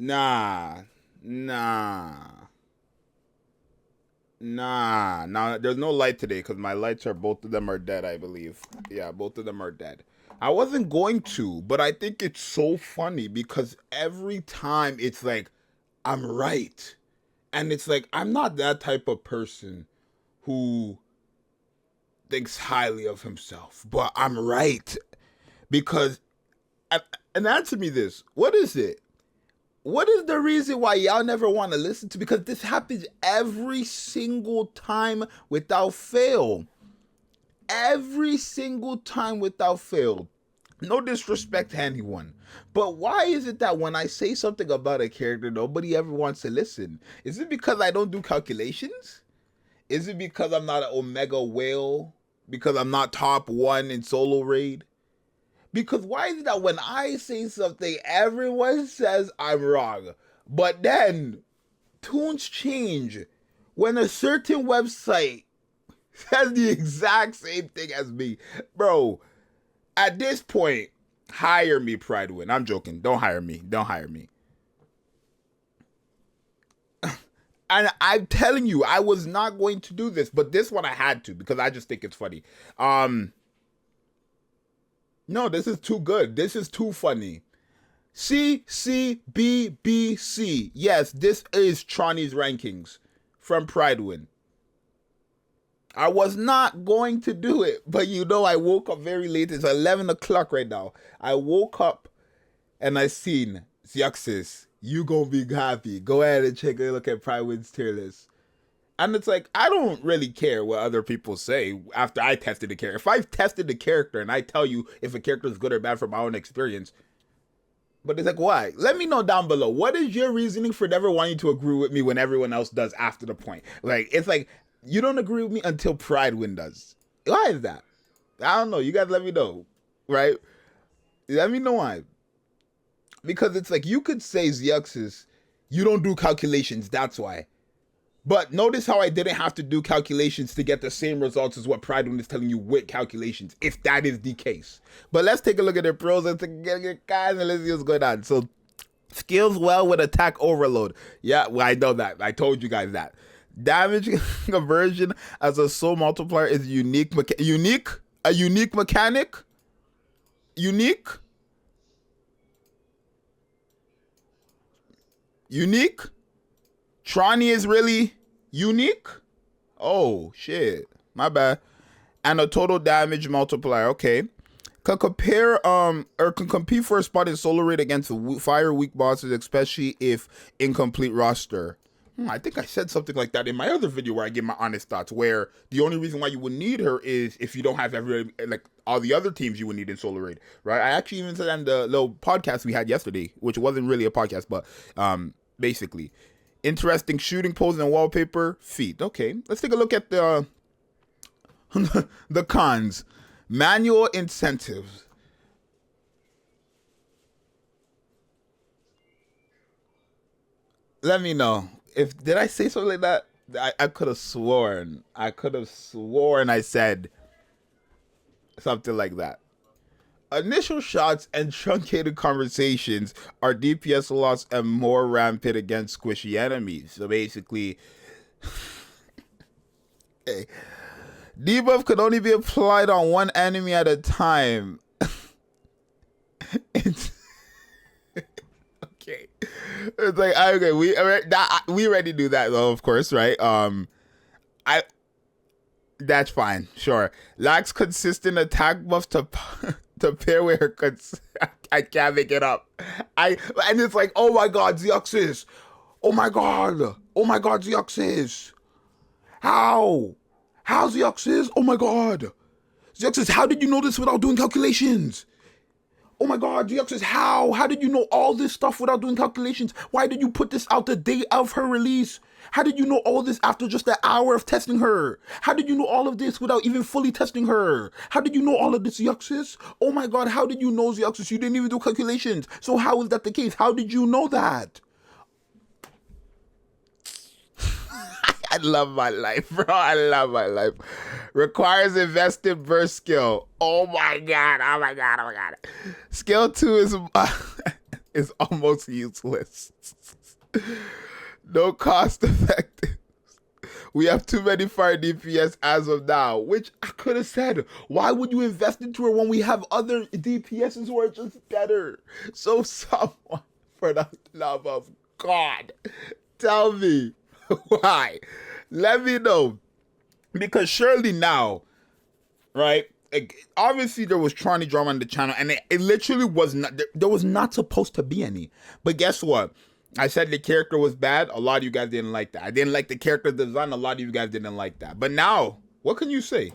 Nah, nah, nah. There's no light today because my lights are both of them are dead. I believe. Yeah, both of them are dead. I wasn't going to, but I think it's so funny because every time it's like I'm right, and it's like I'm not that type of person who thinks highly of himself, but I'm right because. And answer me this: what is it? What is the reason why y'all never want to listen to? Because this happens every single time without fail. Every single time without fail. No disrespect to anyone. But why is it that when I say something about a character, nobody ever wants to listen? Is it because I don't do calculations? Is it because I'm not an Omega whale? Because I'm not top 1 in solo raid? Because why is it that when I say something, everyone says I'm wrong? But then, tunes change. When a certain website says the exact same thing as me. Bro, at this point, hire me, Prydwen. I'm joking. Don't hire me. Don't hire me. And I'm telling you, I was not going to do this. But this one I had to because I just think it's funny. No, this is too good. This is too funny. C, C, B, B, C. Yes, this is Trani's rankings from Prydwen. I was not going to do it, but I woke up very late. It's 11 o'clock right now. I woke up and I seen Zxous. You gonna be happy. Go ahead and take a look at Prydwen's tier list. And it's like, I don't really care what other people say after I tested the character. If I've tested the character and I tell you if a character is good or bad from my own experience, but it's like, why? Let me know down below. What is your reasoning for never wanting to agree with me when everyone else does after the point? Like, it's like, you don't agree with me until Prydwen does. Why is that? I don't know. You guys let me know, right? Let me know why. Because it's like, you could say, Zxous, you don't do calculations, that's why. But notice how I didn't have to do calculations to get the same results as what Prydwen is telling you with calculations, if that is the case. But let's take a look at their pros and guys, and let's see what's going on. So, skills well with attack overload. Yeah, well, I know that. I told you guys that. Damage conversion as a soul multiplier is unique. A unique mechanic? Unique? Unique? Trani is really unique? Oh, shit. My bad. And a total damage multiplier. Okay. Can compete for a spot in solo raid against fire weak bosses, especially if incomplete roster. I think I said something like that in my other video where I give my honest thoughts, where the only reason why you would need her is if you don't have all the other teams you would need in solo raid, right? I actually even said that in the little podcast we had yesterday, which wasn't really a podcast, but basically. Interesting shooting pose and wallpaper. Feet. Okay. Let's take a look at the the cons. Manual incentives. Let me know. Did I say something like that? I could have sworn. I said something like that. Initial shots and truncated conversations are DPS loss and more rampant against squishy enemies. So basically, hey, debuff could only be applied on one enemy at a time. It's okay. It's like, okay, we already do that though, of course, right? That's fine, sure. Lacks consistent attack buffs to pair with her I can't make it up. And it's like, oh my god, Zxous. Oh my god, Zxous. How Zxous? Oh my god. Zxous, how did you know this without doing calculations? Oh my god, Zxous, how did you know all this stuff without doing calculations? Why did you put this out the day of her release? How did you know all this after just an hour of testing her? How did you know all of this without even fully testing her? How did you know all of this, Zxous? Oh my god, how did you know, Zxous? You didn't even do calculations. So how is that the case? How did you know that? I love my life, bro. I love my life. Requires invested burst skill. Oh my god. Skill 2 is is almost useless. No cost effective. We have too many fire DPS as of now, which I could have said. Why would you invest into her when we have other DPSs who are just better? So someone, for the love of God, tell me why. Let me know. Because surely now, right? Obviously there was Trani drama on the channel, and it literally was not, there was not supposed to be any. But guess what? I said the character was bad. A lot of you guys didn't like that. I didn't like the character design. A lot of you guys didn't like that. But now, what can you say?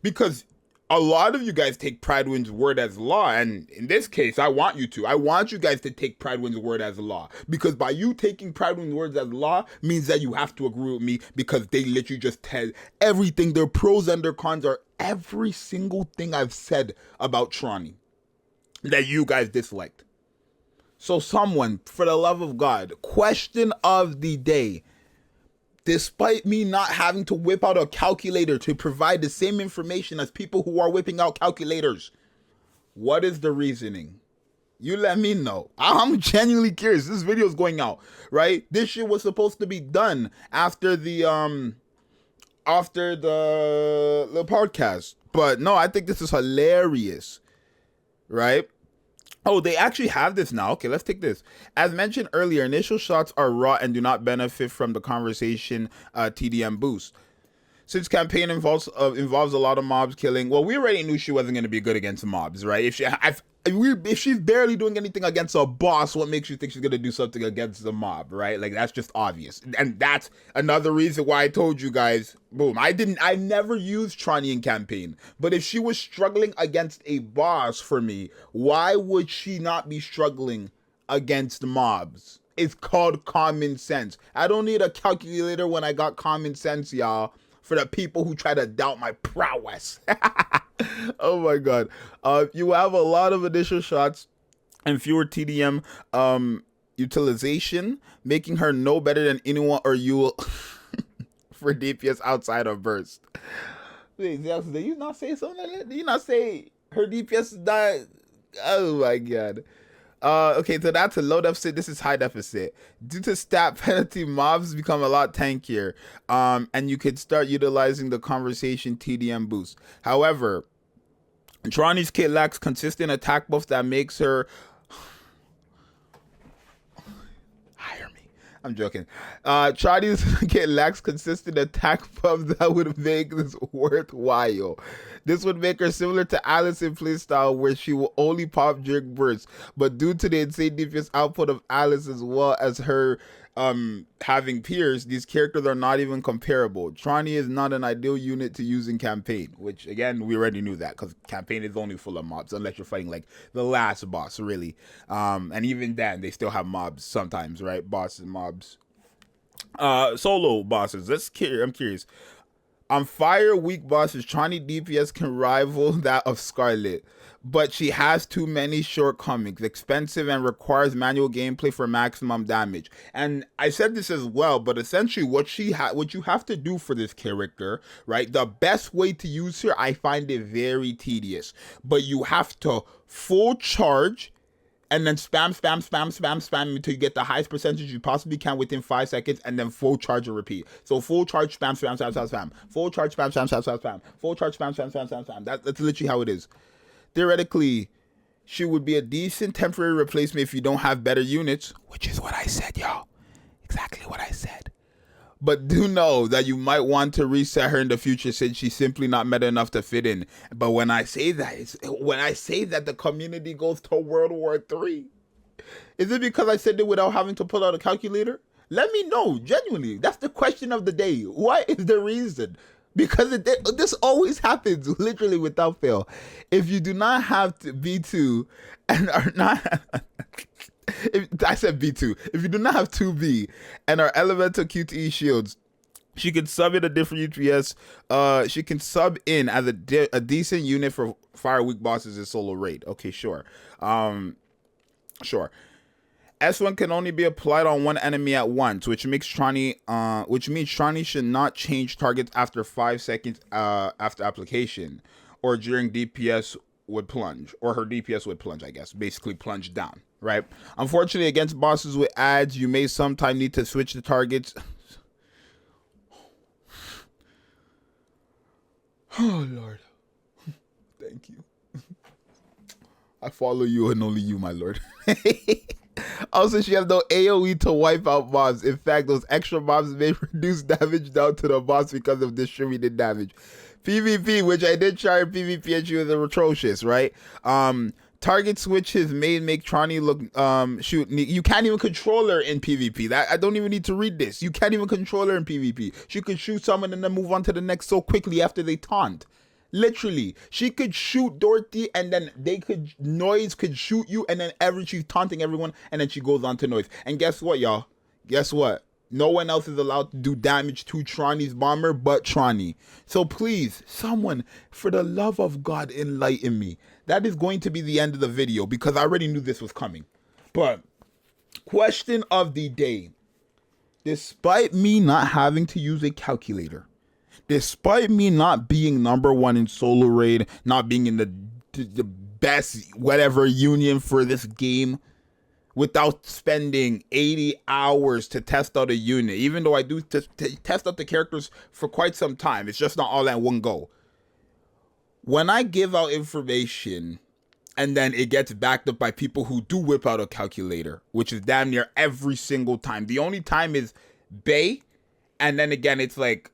Because a lot of you guys take Prydwen's word as law. And in this case, I want you to. I want you guys to take Prydwen's word as law. Because by you taking Prydwen's words as law means that you have to agree with me, because they literally just tell everything. Their pros and their cons are every single thing I've said about Trani that you guys disliked. So someone, for the love of God, question of the day. Despite me not having to whip out a calculator to provide the same information as people who are whipping out calculators, what is the reasoning? You let me know. I'm genuinely curious. This video is going out, right? This shit was supposed to be done after the podcast. But no, I think this is hilarious, right? Oh, they actually have this now. Okay, let's take this. As mentioned earlier, initial shots are raw and do not benefit from the conversation TDM boost. Since campaign involves a lot of mobs killing, well, we already knew she wasn't going to be good against mobs, right? If she's barely doing anything against a boss, what makes you think she's going to do something against the mob, right? Like, that's just obvious. And that's another reason why I told you guys, boom, I never used Trani in campaign. But if she was struggling against a boss for me, why would she not be struggling against mobs? It's called common sense. I don't need a calculator when I got common sense, y'all. For the people who try to doubt my prowess. Oh my God. You have a lot of initial shots and fewer TDM utilization, making her no better than anyone or you for DPS outside of burst. Wait, did you not say something like that? Did you not say her DPS is not? Oh my God. Okay, so that's a low deficit. This is high deficit. Due to stat penalty, mobs become a lot tankier. And you could start utilizing the conversation TDM boost. However, Trani's kit lacks consistent attack buff that makes her... Hire me. I'm joking. Trani's kit lacks consistent attack buff that would make this worthwhile. This would make her similar to Alice in playstyle, where she will only pop during bursts. But due to the insane DPS output of Alice, as well as her having peers, these characters are not even comparable. Trani is not an ideal unit to use in campaign, which again, we already knew that, because campaign is only full of mobs, unless you're fighting like the last boss, really. And even then, they still have mobs sometimes, right? Bosses, mobs. Solo bosses. I'm curious. On fire weak bosses, Trani DPS can rival that of Scarlet, but she has too many shortcomings, expensive, and requires manual gameplay for maximum damage. And I said this as well, but essentially what you have to do for this character, right? The best way to use her, I find it very tedious, but you have to full charge and then spam until you get the highest percentage you possibly can within 5 seconds, and then full charge and repeat. So full charge, spam. Full charge, spam. Full charge, spam. That's literally how it is. Theoretically, she would be a decent temporary replacement if you don't have better units, which is what I said, y'all. Exactly what I said. But do know that you might want to reset her in the future, since she's simply not meta enough to fit in. But when I say that, the community goes to World War III, is it because I said it without having to pull out a calculator? Let me know, genuinely. That's the question of the day. What is the reason? Because this always happens, literally without fail. If you do not have B2 and are not... I said B2. If you do not have 2B and are elemental QTE shields, she can sub in a different UPS. She can sub in as a decent unit for fire weak bosses in solo raid. Okay, sure. Sure. S1 can only be applied on one enemy at once, which means Trani should not change targets after 5 seconds after application, or during DPS would plunge, or her DPS would plunge, I guess. Basically plunge down, right? Unfortunately, against bosses with ads, you may sometimes need to switch the targets. Oh, Lord. Thank you. I follow you and only you, my lord. Also, she has no AoE to wipe out mobs. In fact, those extra mobs may reduce damage down to the boss because of distributed damage. PvP, which I did try in PvP and she was atrocious, right? Target switches may make Trani look shoot. You can't even control her in PvP. That I don't even need to read this. You can't even control her in PvP. She could shoot someone and then move on to the next so quickly after they taunt. Literally, she could shoot Dorothy and then Noise could shoot you and then she's taunting everyone and then she goes on to Noise. And guess what, y'all? Guess what? No one else is allowed to do damage to Trani's bomber but Trani. So please, someone, for the love of God, enlighten me. That is going to be the end of the video because I already knew this was coming. But, question of the day. Despite me not having to use a calculator, despite me not being #1 in solo raid, not being in the best whatever union for this game, without spending 80 hours to test out a unit, even though I do test out the characters for quite some time, it's just not all at one go. When I give out information and then it gets backed up by people who do whip out a calculator, which is damn near every single time. The only time is Bay, and then again it's like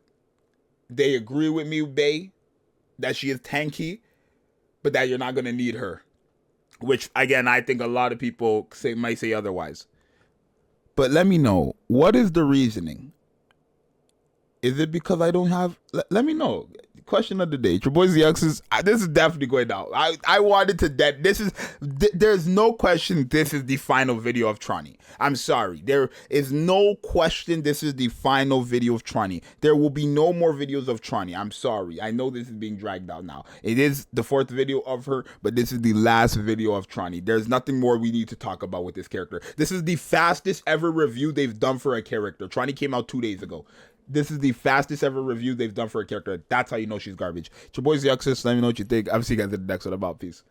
they agree with me, Bay, that she is tanky, but that you're not going to need her. Which, again, I think a lot of people might say otherwise. But let me know, what is the reasoning? Is it because I don't have... Let me know. Question of the day. Your boy Zxous, this is definitely going out. I wanted to... There's no question this is the final video of Trani. I'm sorry. There is no question this is the final video of Trani. There will be no more videos of Trani. I'm sorry. I know this is being dragged out now. It is the 4th video of her, but this is the last video of Trani. There's nothing more we need to talk about with this character. This is the fastest ever review they've done for a character. Trani came out 2 days ago. This is the fastest ever review they've done for a character. That's how you know she's garbage. It's your boy Zxous. Let me know what you think. I'll see you guys in the next one. About peace.